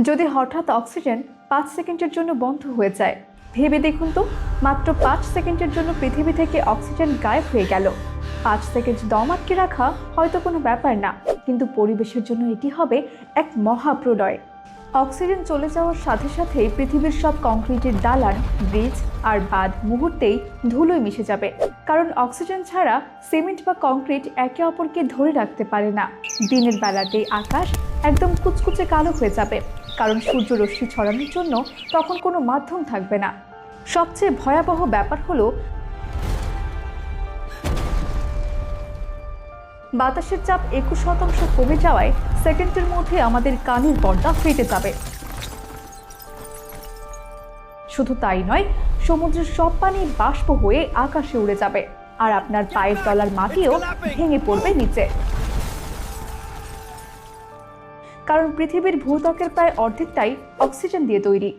যদি হঠাৎ অক্সিজেন 5 সেকেন্ডের জন্য বন্ধ হয়ে যায়, ভেবে দেখুন তো, মাত্র 5 সেকেন্ডের জন্য পৃথিবী থেকে অক্সিজেন গায়েব হয়ে গেল। 5 সেকেন্ড দম আটকে রাখা হয়তো কোনো ব্যাপার না, কিন্তু পরিবেশের জন্য এটি হবে এক মহাপ্রলয়। অক্সিজেন চলে যাওয়ার সাথে সাথেই পৃথিবীর সব কংক্রিটের দালান, ব্রিজ আর বাঁধ মুহূর্তেই ধুলোয় মিশে যাবে। কারণ অক্সিজেন ছাড়া সিমেন্ট বা কংক্রিট একে অপরকে ধরে রাখতে পারে না। দিনের বেলাতেই আকাশ একদম কুচকুচে কালো হয়ে যাবে, কারণ সূর্যরশ্মি ছড়ানোর জন্য তখন কোনো মাধ্যম থাকবে না। সবচেয়ে ভয়াবহ ব্যাপার হলো, বাতাসের চাপ 21% কমে যাওয়ায় সেকেন্ডের মধ্যে আমাদের কানের পর্দা ফেটে যাবে। শুধু তাই নয়, সমুদ্রের সব পানি বাষ্প হয়ে আকাশে উড়ে যাবে, আর আপনার পায়ের তলার মাটিও ভেঙে পড়বে নিচে। কারণ পৃথিবীর ভূত্বকের প্রায় অর্ধেকটাই অক্সিজেন দিয়ে তৈরি।